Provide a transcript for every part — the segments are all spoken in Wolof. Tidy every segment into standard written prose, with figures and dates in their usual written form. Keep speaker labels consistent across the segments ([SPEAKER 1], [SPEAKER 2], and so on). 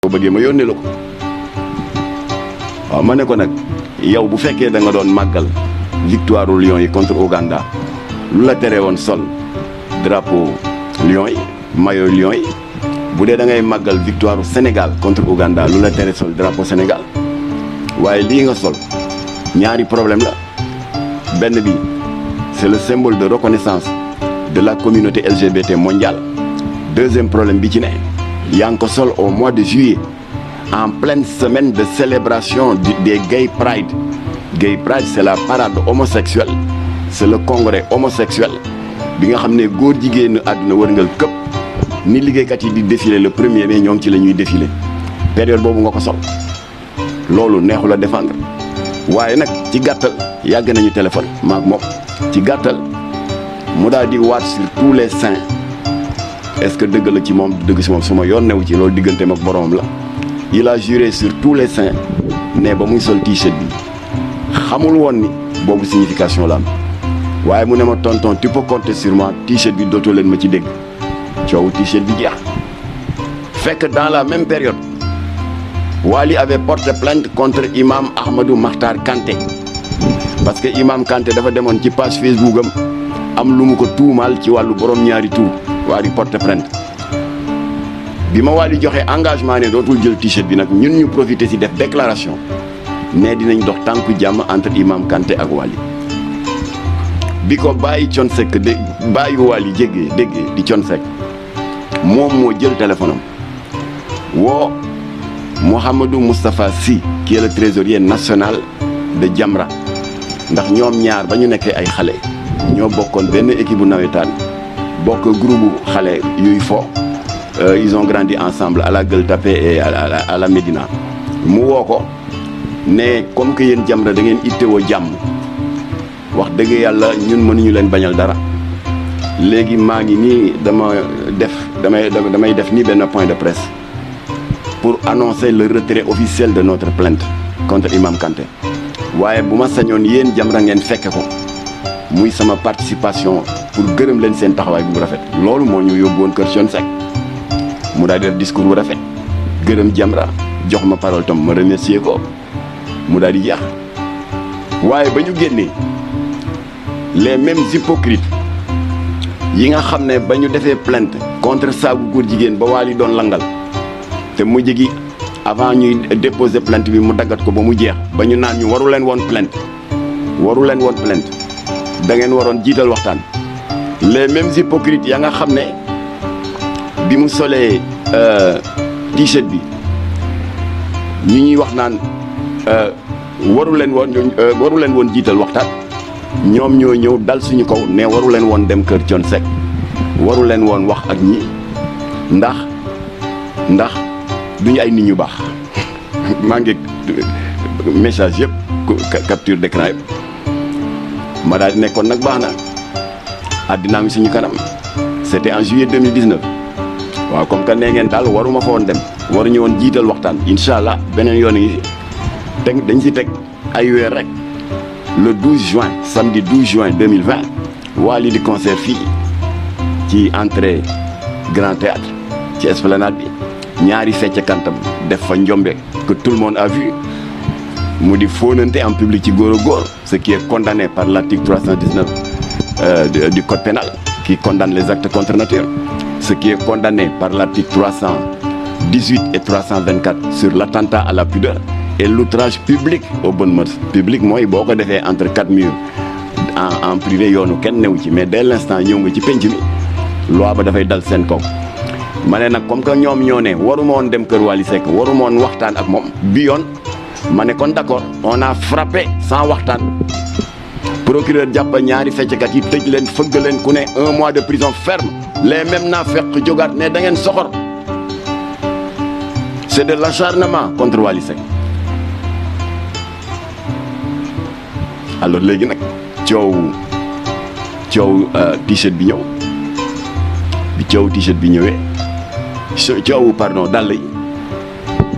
[SPEAKER 1] boo bëggee ma yónnee la ko waaw ma ne ko nag yow bu fekkee da nga doon màggal victoire u Lions yi contre Ouganda lu la tere woon sol drapeau Lions yi maillot Lions yi bu dee da ngay màggal victoire u Sénégal contre Ouganda lu la tere sol drapeau Sénégal waaye lii nga sol ñaari problème la benn bi c'est le symbole de reconnaissance de la communauté LGBT mondiale. Deuxième problème bi ci ne yaa ngi ko sol au mois de juillet en pleine semaine de célébration des Gay Pride. Gay Pride c'est la parade homosexuelle, c'est le congrès homosexuel bi nga xam ne góor jigéenu àdduna wërngal këpp ni liggéeykat yi di défilé le 1er mai ñoom ci la ñuy défilé période boobu nga ko sol loolu neexul a défendre waaye nag ci gàttal yàgg nañu téléphone maak moom ci gàttal mu daal di waat sur tous les saints. Est-ce que dëgg la ci moom dëgg ci moom su ma yoon newu ci loolu digganteem ak boromam la il a juré sur tous les saints ne ba muy sol t-shirt bi xamul woon ni boobu signification la am waaye mu ne ma tonton tu peux compter sur moi t-shirt bi dootoo leen ma ci dégg coowu t-shirt bi jeex fekk dans la même période Wally avait porté plainte contre imam Ahmadou Makhtar Kanté parce que imam Kanté dafa demoon ci page Facebook am lu mu ko tuumaal ci wàllu borom ñaari tur Wally porté plainte bi ma Wally joxe engagement ne dootul jël t-shirt bi nag ñun ñu profité ci def déclaration ne dinañ dox tànku jàmm entre imam Kanté ak Wally bi ko bàyyi Thione Seck bàyyi Wally déggee di Thione Seck moom moo jël téléphone am woo Mouhamadou Moustapha Sy qui est le trésorier national de Jamra ndax ñoom ñaar ba ñu nekkee ay xale ñoo bokkoon benn équipe bu nawetaan bokk groupe xale yuy fo ils ont grandi ensemble à la Gueule Tapée et à la Médina mu woo ko ne comme que yéen Jamra da ngeen ittewoo jàmm wax dëgg yàlla ñun mënuñu leen bañal dara léegi maa ngi nii damay def nii benn point de presse pour annoncer le retrait officiel de notre plainte contre Imam Kanté waaye bu ma sañoon yéen Jamra ngeen fekke ko muy sama participation pour gërëm leen seen taxawaay bu rafet loolu moo ñu yóbbu woon kër Thione Seck mu daal di def discours bu rafet gërëm Jamra jox ma parole tam ma remercier ko mu daal di jeex waaye ba ñu génnee les mêmes hypocrites yi nga xam ne ba ñu defee plainte contre saagu góor jigéen ba Wally doon langal te mu jigi avant ñuy déposer plainte bi mu daggat ko ba mu jeex ba ñu naan ñu waru leen woon plainte da ngeen waroon jiital waxtaan les mêmes hypocrites ya nga xam ne bi mu solee t-shirt bi ñi ñuy wax naan waru leen woon jiital waxtaan ñoom ñoo ñëw dal suñu kaw ne waru leen woon dem kër Thione Seck waru leen woon wax ak ñi ndax duñu ay nit ñu baax maa ngi message yëpp capture d'écran yëpp ma daal di nekkoon nag baax na àddinaa mi suñu kanam c'était en juillet 2019 waaw comme que nee ngeen daal waruma fa woon dem waruñu woon jiital waxtaan incha allah beneen yoon yi teg dañ si teg ay weer rek le 12 juin samedi 12 juin 2020 Wally di concert fii ci entrée Grand Théâtre ci esplanade bi ñaari fecc kantam def fa njombe que tout le monde a vu mu di fóonante en public ci góor a góor ce qui est condamné par l'article 319 du code pénal qui condamne les actes contre nature ce qui est condamné par l'article 318 et 324 sur l'attentat à la pudeur et l'outrage public aux bonnes mœurs public mooy boo ko defee entre quatre murs en privé yoonu kenn newu ci mais dès l'instant ñëw nga ci penc mi loi ba dafay dal seen kaw ma ne nag comme que ñoom ñoo ne waruma woon dem kër Wally Seck waruma woon waxtaan ak moom bi yoon ma ne kon d'accord on a frappé sans waxtaan procureur jàpp ñaari fecckat yi tëj leen fëgg leen ku ne 1 mois de prison ferme les mêmes naa fekk jógaat ne da ngeen soxor c'est de l'acharnement contre Wally Seck alors léegi nag coow t-shirt bi ñëw bi coow t-shirt bi ñëwee coow pardon dàll yi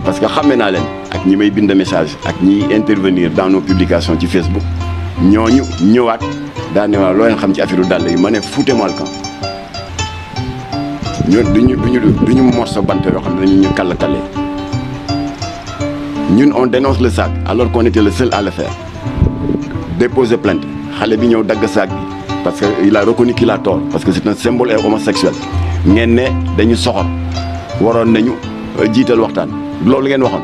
[SPEAKER 1] parce que xàmme naa leen ak ñi may bind message ak ñi intervenir dans nos publications ci Facebook ñooñu ñëwaat daa ne waaw loo leen xam ci affaire dàll yi ma ne foutez-moi le camp ñun duñu morso bant yoo xam ne dañu ñu kàll-kallee ñun on dénonce le sac alors qu'on était le seul à le faire déposer plainte xale bi ñëw dagg sac bi parce que il a reconnu qu'il a tort parce que c'est un symbole homosexuel ngeen ne dañu soxor waroon nañu jiital waxtaan loolu ngeen waxoon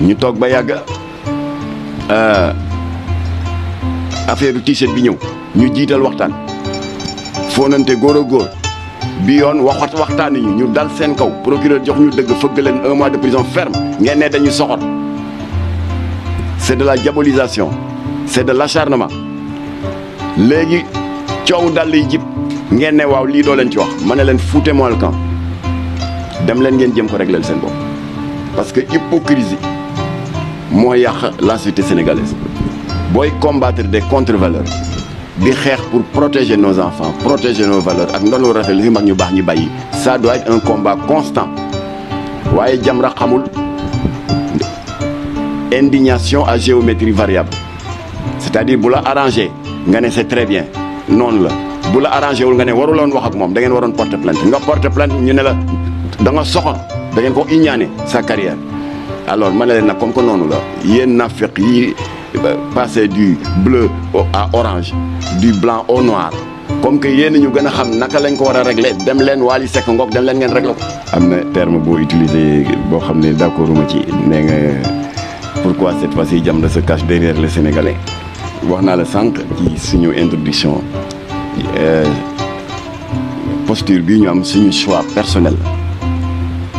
[SPEAKER 1] ñu toog ba yàgg affaire t-shirt bi ñëw ñu jiital waxtaan foonante góor a góor bi yoon waxtaan ñu dal seen kaw procureur jox ñu dëgg fëgg leen 1 mois de prison ferme ngeen ne dañu soxor c'est de la diabolisation c'est de l'acharnement léegi coow dal yi jib ngeen ne waaw lii doo leen ci wax ma ne leen foutez-moi le camp dem leen ngeen jëm ko régler seen bopp parce que hypocrisie moo yàq la société sénégalaise booy combattre des contre-valeurs di xeex pour protéger nos enfants protéger nos valeurs ak ndono rafet li fi mag ñu baax ñu bàyyi ça doit être un combat constant waaye Jamra xamul indignation à géométrie variable c'est-à-dire bu la arrangé nga ne c'est très bien noonu la bu la arrangé wul nga ne waruloon wax ak moom da ngeen waroon porter plainte nga porter plainte ñu ne la da nga soxor da ngeen ko iñaane sa carrière alors ma ne leen nag comme que noonu la yéen nafiq yi passer du bleu à orange du blanc au noir comme que yéen ñu gën a xam naka lañ ko war a régler dem leen Wally Seck ngoog dem leen ngeen régler ko. am na terme boo utilisé boo xam ne d'accord uma ci nee nga pourquoi cette fois-ci Jamra se cache derrière les Sénégalais wax naa la sànq ci suñu introduction posture bii ñu am suñu choix personnel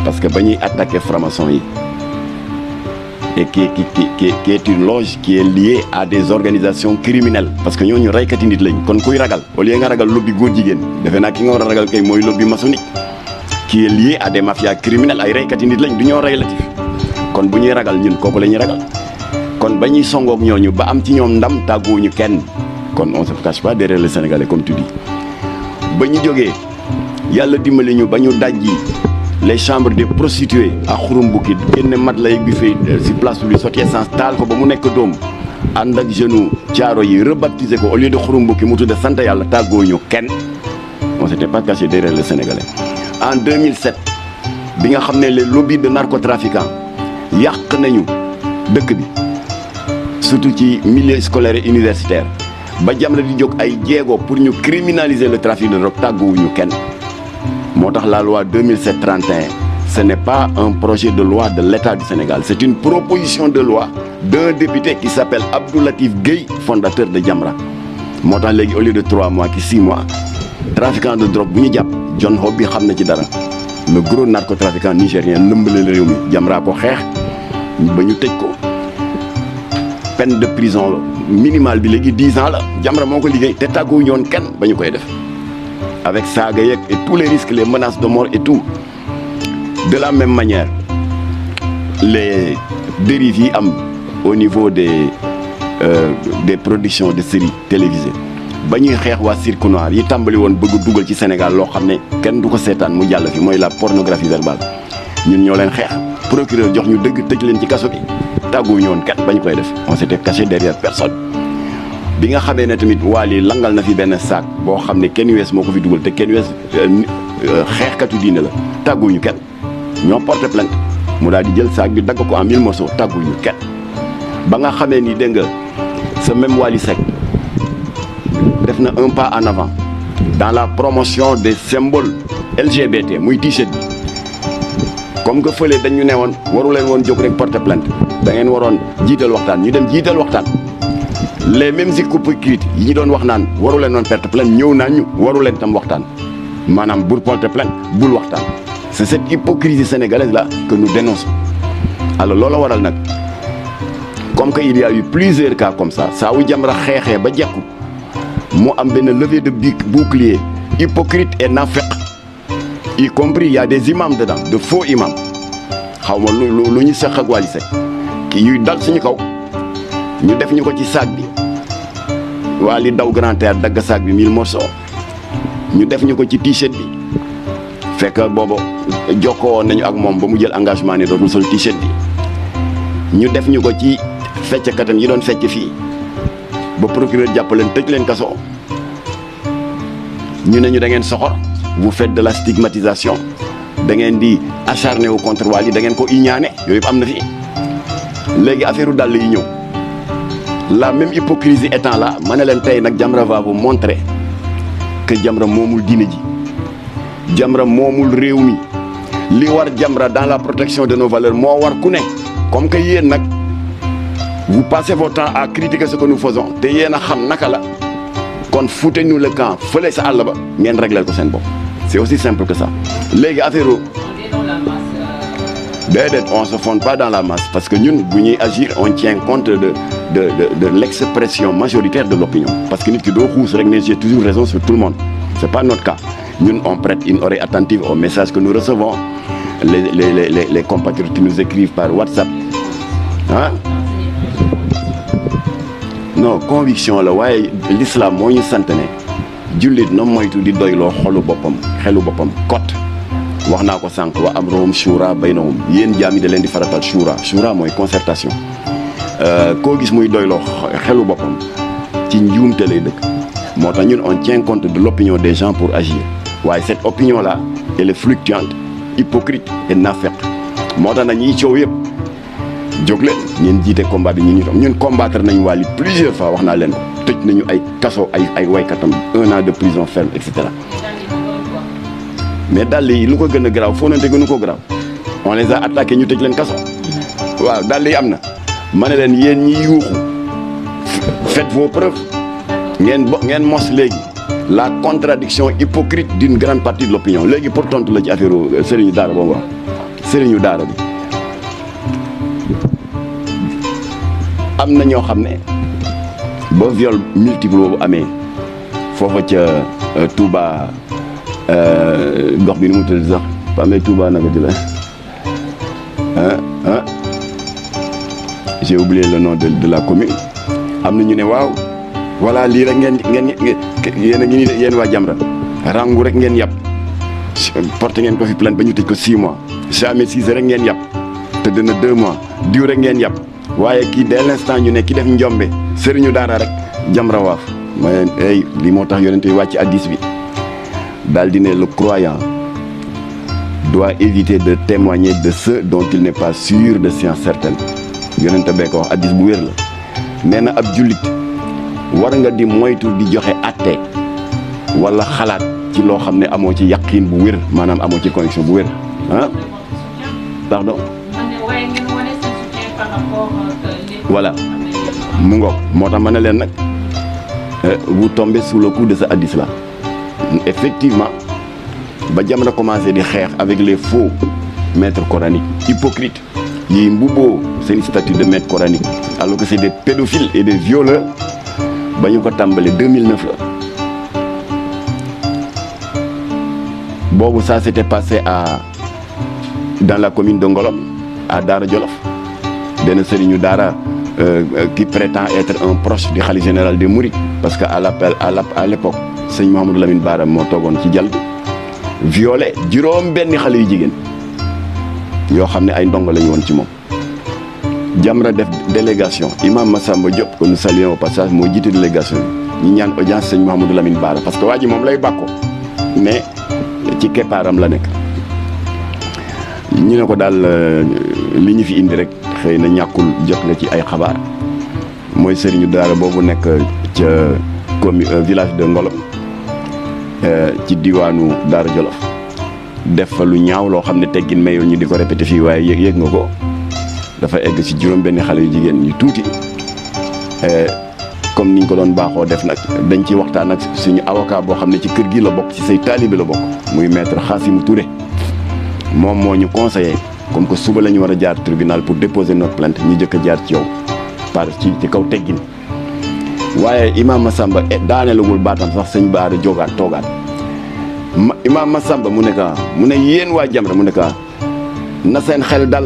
[SPEAKER 1] parce que ba ñuy attaquer franc-maçon yi et qui est une loge qui est liée à des organisations criminelles parce que ñooñu reykati nit lañ kon kuy ragal au lieu nga ragal lobby góor jigéen defe naa ki nga war a ragal kay mooy lobby maçonnique qui est lié à des mafias criminelles ay reykati nit lañ du ñoo relatif kon bu ñuy ragal ñun kooku la ñuy ragal kon ba ñuy songoog ñooñu ba am ci ñoom ndam tàgguwuñu kenn kon on se cache pas derrière les Sénégalais comme tu dis ba ñu jógee yàlla dimbali ñu ba ñu dajji les chambres des prostituées à Xurumbuki génne mat lay bi fay si place publique sotti essence taal ko ba mu nekk doom ànd ak jeune caaro yi rebaptisé ko au lieu de Xurumbuki mu tudde sant yàlla tàggooñu kenn on s'était pas caché derrière les Sénégalais. En 2007 bi nga xam ne les lobbies de narcotrafiquants yàq nañu dëkk bi surtout ci milieu scolaire et universitaire ba Jamra di jóg ay jéego pour ñu criminaliser le trafic de drogue tàgguwuñu kenn. moo tax la loi 2007-31 ce n'est pas un projet de loi de l'État du Sénégal c'est une proposition de loi d'un député qui s'appelle Abdou Latif Gueye fondateur de Jamra moo tax léegi au lieu de 3 mois ki 6 mois trafiquant de drogue bu ñu jàpp John Hope bi xam na ci dara le gros narcotrafiquant nigérien lëmbale réew mi Jamra ko xeex ba ñu tëj ko peine de prison minimale bi léegi 10 ans la Jamra moo ko liggéey te tàgguwu ñoon kenn ba ñu koy def avec saaga yeeg et tous les risques les menaces de mort et tout de la même manière les dérives yi am au niveau des productions de séries télévisées ba ñuy xeex waa cirque noir yi tàmbali woon bëgg dugal ci Sénégal loo xam ne kenn du ko seetaan mu jàll fi mooy la pornographie verbale ñun ñoo leen xeex procureur jox ñu dëgg tëj leen ci kaso bi tàgguwu ñoon kenn ba ñu koy def on s'était caché derrière personne. bi nga xamee ne tamit Wally langal na fi benn sac boo xam ne kenn wees moo ko fi dugal te kenn wees xeexkatu diine la tàgguñu kenn ñoo porté plainte mu daal di jël sac bi dagg ko en 1000 morceaux tàgguñu kenn ba nga xamee ni dégg nga ce même Wally Seck def na un pas en avant dans la promotion des symboles LGBT muy t-shirt bi comme que fële dañu ne woon waru leen woon jóg rek porté plainte da ngeen waroon jiital waxtaan ñu dem jiital waxtaan. les mêmes hypocrites yi ñu doon wax naan waru leen doon perte plainte ñëw naa ñu waru leen tam waxtaan maanaam bul porter plainte bul waxtaan c'est cette hypocrisie sénégalaise là que nous dénonçons alors loolu waral nag comme que il y a eu plusieurs cas comme ça saa wu Jamra xeexee ba jekku mu am benn levée de bouclier hypocrite et nafiq y compris il y a des imams dedans de faux imams xaw ma lu ñu seq ak Wally Seck ki yuy dal suñu kaw ñu def ñu ko ci sac bi waa li daw Grand Théâtre dagg sac bi 1000 morceaux ñu def ñu ko ci t-shirt bi fekk boobu jokkoo woon nañu ak moom ba mu jël engagement ne dootul sol t-shirt bi ñu def ñu ko ci fecckatam yi doon fecc fii ba procureur jàpp leen tëj leen kaso ñu ne ñu da ngeen soxor vous faites de la stigmatisation da ngeen di acharné wu contre Wally da ngeen ko iñaane yooyu yëpp am na fi léegi affaire u dàll yi ñëw la même hypocrisie étant là ma ne leen tey nag Jamra va vous montrer que Jamra moomul diine ji Jamra moomul réew mi li war Jamra dans la protection de nos valeurs moo war ku ne comme que yéen nag vous passez votre temps à critiquer ce que nous faisons te yéen a xam naka la kon foutez-nous le camp fële sa àll ba ngeen réglé ko seen bopp c'est aussi simple que ça léegi affaire déedéet on se fonde pas dans la masse parce que ñun bu ñuy agir on tient compte de l'expression majoritaire de l'opinion parce que nit ki doo xuus rek ne j'ai toujours raison sur tout le monde c'est pas notre cas ñun on prête une oreille attentive aux messages que nous recevons les compatriotes qui nous écrivent par WhatsApp ah non conviction la waaye l'islam moo ñu sant ne jullit na moytu di doyloo xelu boppam kot wax naa ko sànq wa amruhum shura baynahum yéen jaam yi da leen di faratal shura mooy concertation koo gis muy doyloo xelu boppam ci njuumte lay dëkk moo tax ñun on tient compte de l'opinion des gens pour agir waaye cette opinion là elle est fluctuante hypocrite et naafeq moo tax nag ñiy coow yëpp jóg leen ñeen jiite combat bi ñun combattre nañ Wally plusieurs fois wax naa leen ko tëj nañu ay kaso ay waykatam 1 an de prison ferme et cetera mais dàll yi lu ko gën a garaaw foonante gënu ko garaaw on les a attaqués ñu tëj leen kaso waaw dàll yi am na ma ne leen yéen ñi yuuxu faites vos preuves ngeen mos léegi la contradiction hypocrite d'une grande partie de l'opinion léegi pour tontu la ci affaire sëriñu daara boobu wax sëriñu daara bi am na ñoo xam ne ba viol multiple boobu amee foofa ca Touba gox bi ni mu tudd sax ba amee Touba naka di la j'ai oublié le nom de la commune am na ñu ne waaw voilà lii rek ngeen yéen a ngi nii yéen waa Jamra rangu rek ngeen yàpp porté ngeen ko fi plainte ba ñu tëj ko 6 mois jamais 6 rek ngeen yàpp tëdd na 2 mois diw rek ngeen yàpp waaye kii dès l'instant ñu ne ki def njombe sëriñu daara rek Jamra waaf ma ey lii moo tax yonente yi wàcc hadiis bi daal di ne le croyant doit éviter de témoigner de ceux dont il n'est pas sûr de science certaine yonente bee ko wax hadiis bu wér la nee na ab jullit war nga di moytu di joxe atte wala xalaat ci loo xam ne amoo ci yaqin bu wér maanaam amoo ci connexion bu wér ah pardon voilà mu ngoog moo tax ma ne leen nag vous tombez sous le coup de ce hadith là effectivement ba Jamra commencé di xeex avec les faux maîtres coraniques hypocrites yi mbubboo seen statut de maître coranique alors que c'est des pédophiles et des violeurs ba ñu ko tàmbali 2009 la boobu ça s'était passé dans la commune de Ngolom à Daara Jolof benn sëriñu daara qui prétend être un proche du khalife général des Mourides parce que à l'époque sëñ Mouhamadou Lamine Bara moo toogoon ci jal bi violé juróom benni xale yu jigéen yoo xam ne ay ndongo lañu woon ci moom Jamra def délégation imam Massamba Diop que nous saluons au passage moo jiite délégation bi ñu ñaan audience sëñ Mouhamadou Lamine Bara parce que waa ji moom lay bàkko mais ci keppaaram la nekk ñu ne ko daal li ñu fi indi rek xëy na ñàkkul jot nga ci ay xabaar mooy sëriñu daara boobu nekk ca commune village de Ngolom ci diwaanu Daara Jolof def fa lu ñaaw loo xam ne teggin mayul ñu di ko répété fii waaye yëg nga ko dafa egg ci juróom benn xale yu jigéen yu tuuti comme niñ ko doon baaxoo def nag dañ ci waxtaan ak suñu avocat boo xam ne ci kër gi la bokk ci say taalibe la bokk muy maître Khassimou Touré moom moo ñu conseillé comme que suba la ñu war a jaar tribunal pour déposer notre plainte ñu jëkk a jaar ci yow par ci kaw teggin waaye imam Massamba daaneelagul baatam sax sëñ Baara jógaat toogaat imam Massamba mu ne yéen waa Jamra mu ne na seen xel dal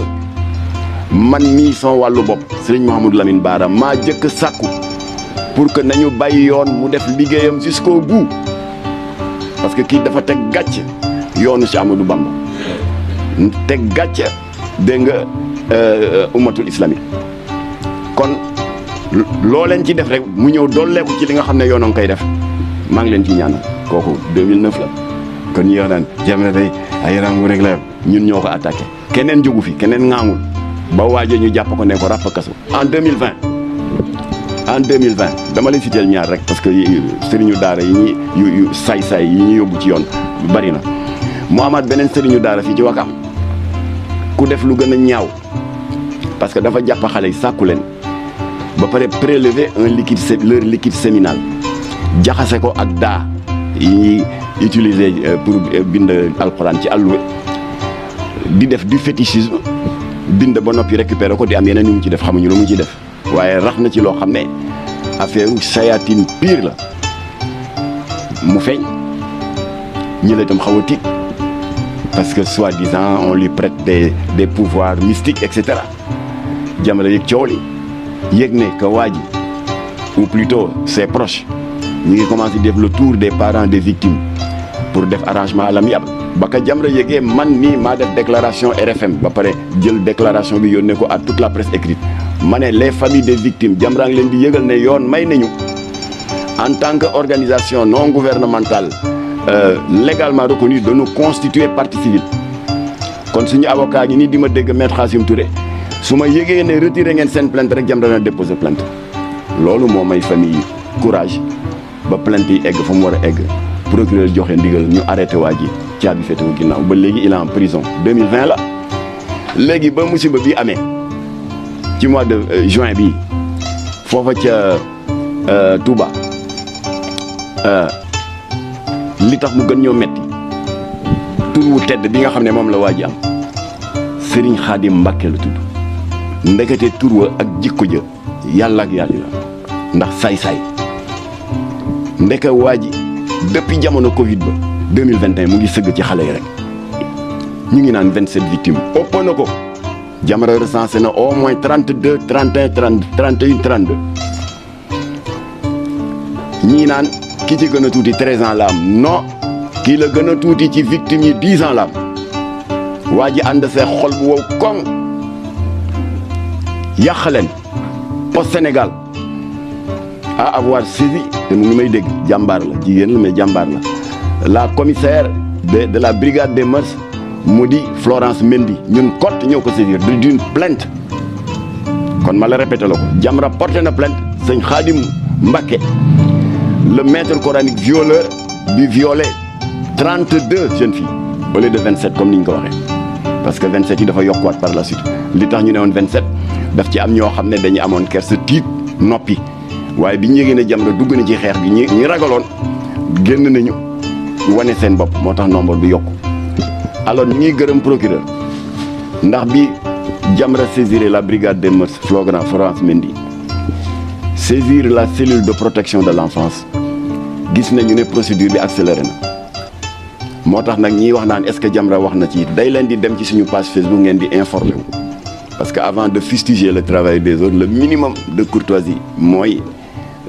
[SPEAKER 1] man mii son wàllu bopp sëriñ Mouhamadou Lamine Bara maa jëkk sàkku pour que nañu bàyyi yoon mu def liggéeyam jusqu'au bout parce que kii dafa teg gàcc yoonu ci Amadou Bamba teg gàcc dégg nga ummatul islamique kon loo leen ci def rek mu ñëw dolleeku ci li nga xam ne yoonoo ngi koy def maa ngi leen ci ñaanal kooku 2009 la kon ñi wax naan Jamra day ay rangu rek la ñun ñoo ko attaqué keneen jógu fi keneen ŋaangul ba waaje ñu jàpp ko ne ko ràpp kaso en 2020 dama lay citeel ñaar rek parce que sëriñu daara yi ñi yu saay-saay yi ñu yóbbu ci yoon bari na mu amaat beneen sëriñu daara fii ci Wakam ku def lu gën a ñaaw parce que dafa jàpp xale yi sàkku leen ba pare prélever leur liquide séminal jaxase ko ak daa yi ñuy utiliser pour bind alxuraan ci àlluwe di def du fétichisme bind ba noppi récupérer ko di am yeneen yu mu ci def xamuñu lu mu ci def waaye rax na ci loo xam ne affaire sayatine pire la mu feeñ ñi la itam xaw a tiit parce que soi-disant on lui prête des pouvoirs mystiques et cetera Jamra yëg coow li yëg ne que waa ji ou plutôt ses proches ñu ngi commencé def le tour des parents des victimes pour def arrangement à l'amiable ba ka Jamra yëgee man nii maa def déclaration RFM ba pare jël déclaration bi yónnee ko à toute la presse écrite ma ne les familles des victimes Jamra ngi leen di yëgal ne yoon may nañu en tant que organisation non gouvernementale légalement reconnue de nous constituer partie civile kon suñu avocat ñi nii di ma dégg maître Khassim Touré su ma yëgee ne retiré ngeen seen plainte rek Jamra na déposer plainte loolu moo may famille yi courage ba plainte yi egg fa mu war a egg procureur joxe ndigal ñu arrêté waa ji caabi féetewu ginnaaw ba léegi il est en prison 2020 la léegi ba musiba bi amee ci mois de juin bi foofa ca Touba li tax mu gën ñoo metti tur wu tedd bi nga xam ne moom la waa ji am Serigne Khadim Mbacké la tudd ndekete tur wa ak jikko ja yàlla ak yàlla la ndax saay-saay ndeke waa ji depuis jamono Covid ba 2021 mu ngi sëgg ci xale yi rek ñu ngi naan 27 victimes ëpp na ko Jamra recensé na au moins 32 31 30 31 32 ñii naan ki ci gën a tuuti 13 ans la am non kii la gën a tuuti ci victimes yi 10 ans la am waa ji ànd see xol bu wow koŋ yàq leen Poste Sénégal à avoir saisi te mu ngi may dégg jàmbaar la jigéen la mais jàmbaar la commissaire de la brigade des mœurs mu di Florence Mendy ñun cote ñoo ko saisir d'une plainte kon ma la répété la ko Jamra porté na plainte sëñ Khadim Mbacké le maître coranique violeur bi violé 32 jeunes filles au lieu de 27 comme ni ñu ko waxee parce que 27 yi dafa yokkuwaat par la suite li tax ñu ne woon 27 daf ci am ñoo xam ne dañu amoon kersa tiit noppi waaye bi ñu yëgee ne Jamra dugg na ci xeex bi ñi ragaloon génn nañu wane seen bopp moo tax nombre bi yokku alors ñu ngi gërëm procureur ndax bi Jamra saisir la brigade des mœurs Florence Mendy saisir la cellule de protection de l'enfance gis nañu ne procédure bi accéléré na moo tax nag ñiy wax naan est-ce que Jamra wax na ci day leen di dem ci suñu page Facebook ngeen di informer wu parce que avant de fustiger le travail des autres le minimum de courtoisie mooy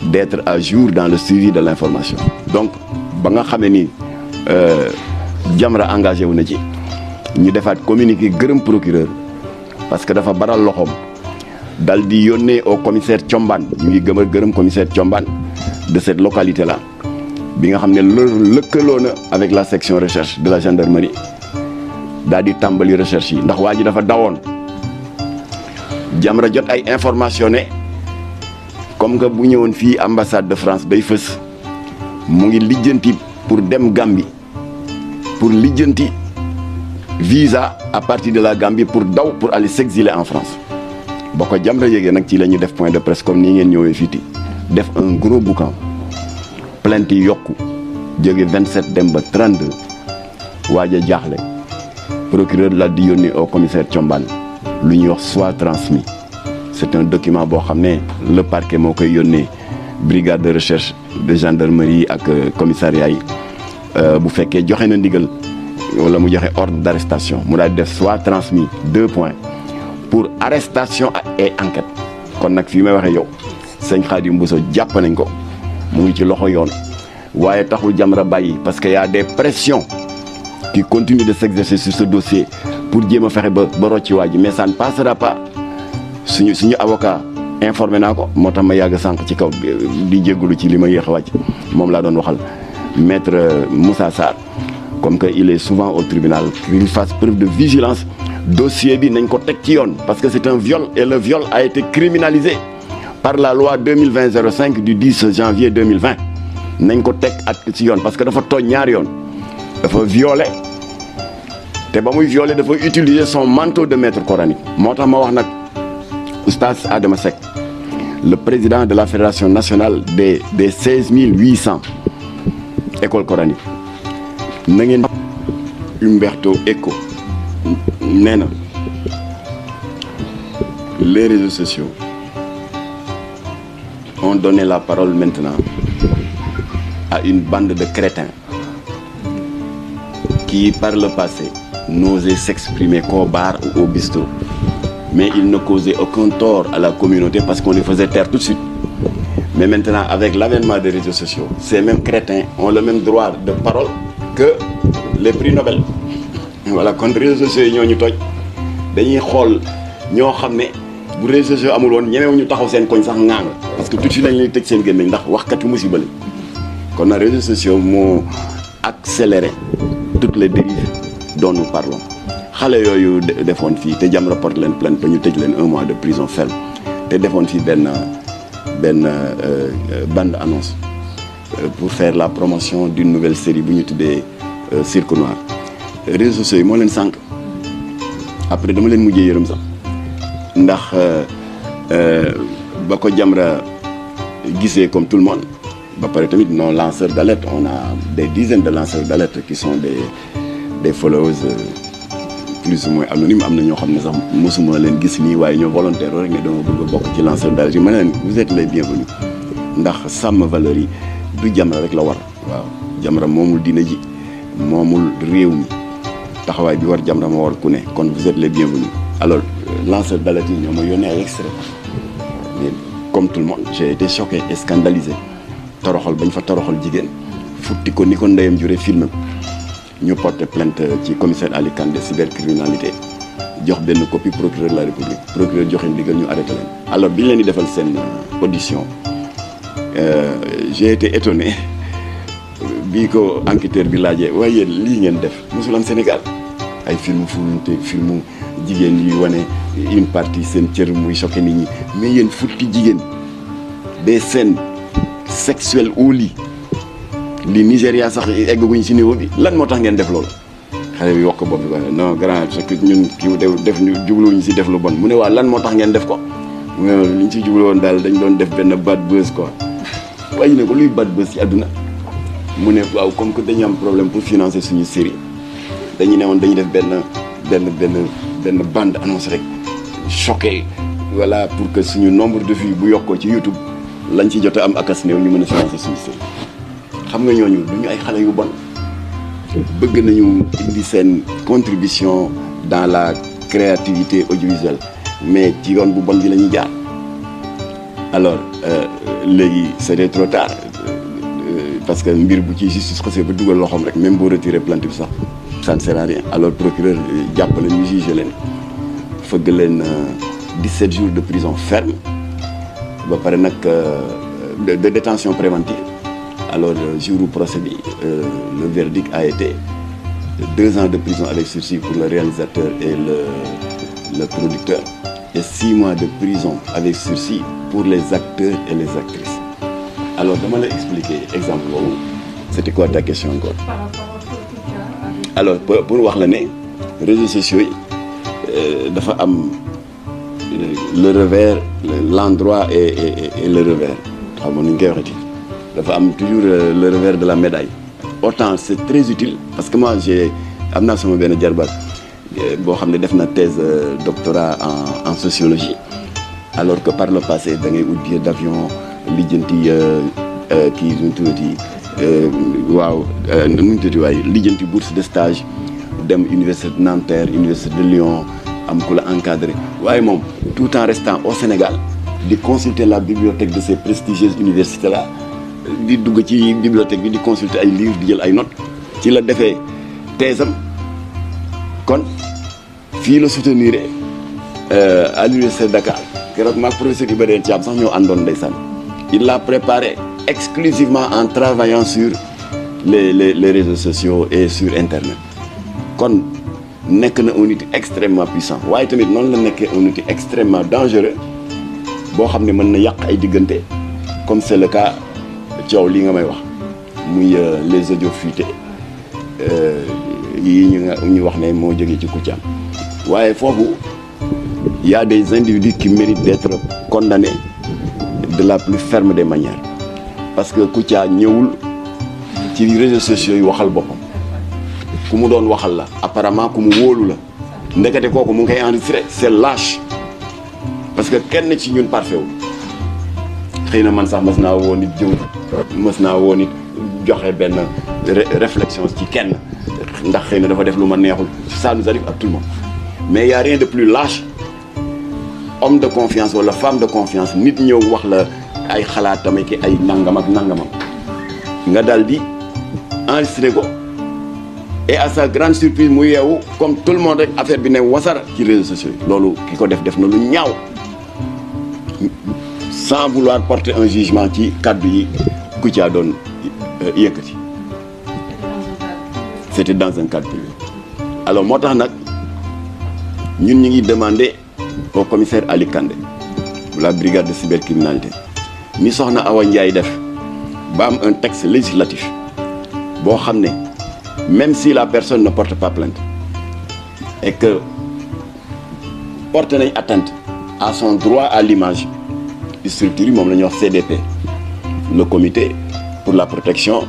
[SPEAKER 1] d'être à jour dans le suivi de l'information donc ba nga xamee ni Jamra engagé wu na ci ñu defaat communiqué gërëm procureur parce que dafa baral loxoom dal di yónnee au commissaire Thiombane ñu ngi gërëm commissaire Thiombane de cette localité là bi nga xam ne lëkkaloo na avec la section recherche de la gendarmerie daal di tàmbali recherche yi ndax waa ji dafa dawoon Jamra jot ay information ne comme que bu ñëwoon fii ambassade de France day fës mu ngi lijjanti pour dem Gambie pour lijjanti visa à partir de la Gambie pour daw pour aller s'exiler en France ba ko Jamra yéegee nag ci la ñu def point de presse comme nii ngeen ñëwee fiiti def un gros boucan plainte yi yokku jóge 27 dem ba 32 waaj a jaaxle procureur la di yónnee au commissaire Thiombane lu ñuy wax soit transmis c'est un document boo xam ne le parquet moo koy yónnee brigade de recherche de gendarmerie ak commissariat yi bu fekkee joxe na ndigal wala mu joxe ordre d'arrestation mu daal di def soit transmis 2 points pour arrestation et enquête kon nag fii may waxee yow sëñ Khadim Bousso jàpp nañ ko mu ngi ci loxo yoon waaye taxul Jamra bàyyi parce que y a des pressions qui continuent de s'exercer sur ce dossier pour jéem a fexe ba rocci waa ji mais ça ne passera pas suñu avocat informé naa ko moo tax ma yàgg sànq ci kaw di jégalu ci li ma yéex a wàcc moom laa doon waxal maître Moussa Sarr comme que il est souvent au tribunal, qu'il fasse preuve de vigilance. Dossier bi nañ ko teg ci yoon parce que c'est un viol et le viol a été criminalisé par la loi 2020-05 du 10 janvier 2020 nañ ko teg ak ci yoon parce que dafa tooñ ñaari yoon dafa violé te ba muy violé dafa utiliser son manteau de maître coranique moo tax ma wax nag oustaz Adama Seck le président de la fédération nationale des 16 800 écoles coraniques na ngeen Umberto Eco nee na les réseaux sociaux ont donné la parole maintenant à une bande de crétins qui par le passé n'osaient s'exprimer qu'au bar ou au bistrot mais ils ne causaient aucun tort à la communauté parce qu'on les faisait taire tout de suite. Mais maintenant, avec l'avènement des réseaux sociaux, ces mêmes crétins ont le même droit de parole que les prix Nobel. Voilà, kon réseaux sociaux yi ñoo ñu toj dañuy xool ñoo xam ne bu réseaux sociaux amul woon ñemewu ñu taxaw seen koñ sax ŋaang parce que tout de suite lañ lay tëj seen gémmiñ ndax waxkat yu musiba la kon na réseaux sociaux moo accéléré toutes les dérives dont nous parlons. xale yooyu defoon fii te Jamra porte leen plainte ba ñu tëj leen 1 mois de prison ferme te defoon fii benn bande annonce pour faire la promotion d'une nouvelle série bu ñu tuddee Cirque Noir réseaux sociaux yi moo leen sànq après dama leen mujjee yërëm sax ndax ba ko Jamra gisee comme tout le monde ba pare tamit nos lanceurs d'alerte on a des dizaines de lanceurs d'alerte qui sont des followers plus ou moins anonyme am na ñoo xam ne sax mosuma leen gis nii waaye ñoo volontaire rek ne dama bëgg a bokk ci lanceur d'alerte yi ma ne leen vous êtes les bienvenus ndax sàmm valeurs yi du Jamra rek la war waaw Jamra moomul diine ji moomul réew mi taxawaay bi war Jamra ma war ku ne kon vous êtes les bienvenus alors lanceur d'alerte yi ñoo ma yónnee ay extrait mais comme tout le monde j'ai été choqué et scandalisé toroxal bañ fa toroxal jigéen futti ko ni ko ndeyam jure film ñu porté plainte ci commissaire Ali Kane de cybercriminalité jox benn copie procureur de la République procureur joxe ndigal ñu arrêté leen alors bi ñu leen di defal seen audition j'ai été étonné bii ko enquêteur bi laajee waaye yéen lii ngeen def mosul am Sénégal ay film fulunte filmu jigéen yuy wane une partie seen cër muy choqué nit ñi mais yéen futti jigéen des scènes sexuelles au lit li Nigéria sax eggaguñ ci niveau bi lan moo tax ngeen def loolu xale bi yokk bopp bi ko non grand parce que ñun kii def ñu jubluwuñ ci def lu bon mu ne waa lan moo tax ngeen def ko mu ne li ñu ci jublu woon daal dañ doon def benn bad buzz quoi waaye ne ko luy bad buzz ci àdduna mu ne waaw comme que dañu am problème pour financer suñu série dañu ne woon dañuy def benn bande annonce rek choqué voilà pour que suñu nombre de vues bu yokkoo ci YouTube lañ ci jot a am akas néew ñu mën a financer suñu série xam nga ñooñu duñu ay xale yu bon bëgg nañu indi seen contribution dans la créativité audiovisuelle mais ci yoon bu bon bi la ñuy jaar alors léegi c'était trop tard parce que mbir bu ci justice xasee ba dugal loxoom rek même boo retiré plainte bi sax ça ne sert à rien alors procureur jàppale ñu jugé leen fëgg leen 17 jours de prison ferme ba pare nag de détention préventive alors jour procès bi le verdict a été 2 ans de prison avec sursis pour le réalisateur et le producteur et 6 mois de prison avec sursis pour les acteurs et les actrices. Alors dama la expliquer exemple boobu c'était quoi ta question encore? Par rapport au cas. Alors pour wax la ne réseaux sociaux yi dafa am le revers l'endroit et le revers xam nga nu ñu koy waxati dafa am toujours le revers de la médaille. Autant c'est très utile parce que moi am naa sama benn jarbaat boo xam ne def na thèse doctorat en sociologie alors que par le passé da ngay ut billet d'avion lijjanti kii nu mu tuddati waaw nu mu tuddati waaye lijjanti bourse de stage dem université de Nanterre université de Lyon am ku la encadré waaye moom tout en restant au Sénégal di consulter la bibliothèque de ces prestigieuses universités là di dugg ci bibliothèque bi di consulter ay livres di jël ay notes ci la defee thèse am kon fii la soutenir à l'université de Dakar keroog maag professeur Ibrahima Thiam sax ñoo àndoon ndeysaan il l'a préparé exclusivement en travaillant sur les réseaux sociaux et sur internet kon nekk na un outil extrêmement puissant waaye tamit noonu la nekkee un outil extrêmement dangereux boo xam ne mën na yàq ay diggante comme c'est le cas coow li nga may wax muy les audios fuités yi ñu wax ne moo jógee ci Kouthia waaye foofu y a des individus qui méritent d'être condamnés de la plus ferme des manières parce que Kouthia ñëwul ci réseaux sociaux yi waxal boppam ku mu doon waxal la apparemment ku mu wóolu la ndekete kooku mu ngi koy enregistré c'est lâche parce que kenn ci ñun parfait wu xëy na man sax mës naa woo nit jëw mës naa woo nit joxe benn réflexion ci kenn ndax xëy na dafa def lu ma neexul ça nous arrive à tout le monde mais y a rien de plus lâche homme de confiance wala femme de confiance nit ñëw wax la ay xalaatam ak ay nangam ak nangamam nga dal di enregistré ko et à sa grande surprise mu yeewu comme tout le monde rek affaire bi ne wasara ci réseaux sociaux yi loolu ki ko def na lu ñaaw sans vouloir porter un jugement ci kàddu yi Kouthia doon yëkkati c'était dans un cadre privé alors moo tax nag ñun ñu ngi demander au commissaire Ali Kandé de la brigade de cybercriminalité mi soxna Awa Ndiaye def ba am un texte législatif boo xam ne même si la personne ne porte pas plainte et que porte nañ atteinte à son droit à l'image structure yi moom la ñuy wax CDP le comité pour la protection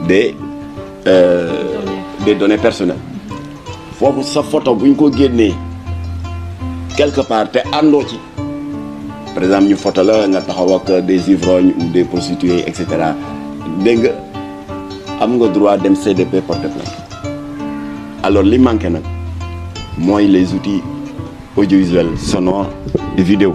[SPEAKER 1] des données personnelles foofu sa photo bu ñu ko génnee quelque part te àndoo ci par exemple ñu photo la nga taxaw ak des ivrognes ou des prostituées et cetera dégg nga am nga droit dem CDP porter plainte alors li manqué nag mooy les outils audiovisuels sonores et vidéo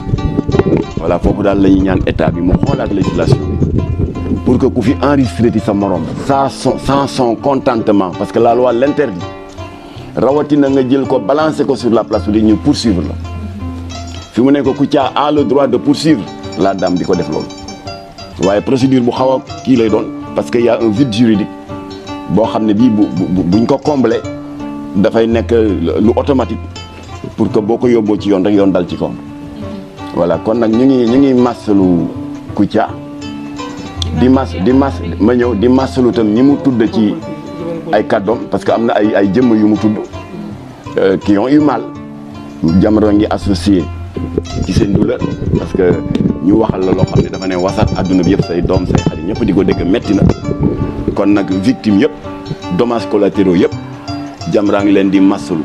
[SPEAKER 1] voilà foofu daal la ñuy ñaan état bi mu xoolaat législation bi pour que ku fi enregistré ci sa morom sans son contentement parce que la loi l'interdit rawatina nga jël ko balancer ko sur la place publique ñu poursuivre la fi mu ne ko Kouthia a le droit de poursuivre la dame bi ko def loolu waaye procédure bu xaw a kii lay doon parce que y a un vide juridique boo xam ne bii buñ ko combler dafay nekk lu automatique pour que boo ko yóbboo ci yoon rek yoon dal ci kawam voilà kon nag ñu ngi massalu Kouthia di massalu tam ñi mu tudd ci ay kàddoom parce que am na ay jëmm yu mu tudd qui ont eu mal Jamra ngi associé ci seen douleur parce que ñu waxal la loo xam ne dafa ne wasat adduna bi yëpp say doom say xarit ñëpp di ko dégg metti na kon nag victime yëpp dommages collatéraux yëpp Jamra ngi leen di massalu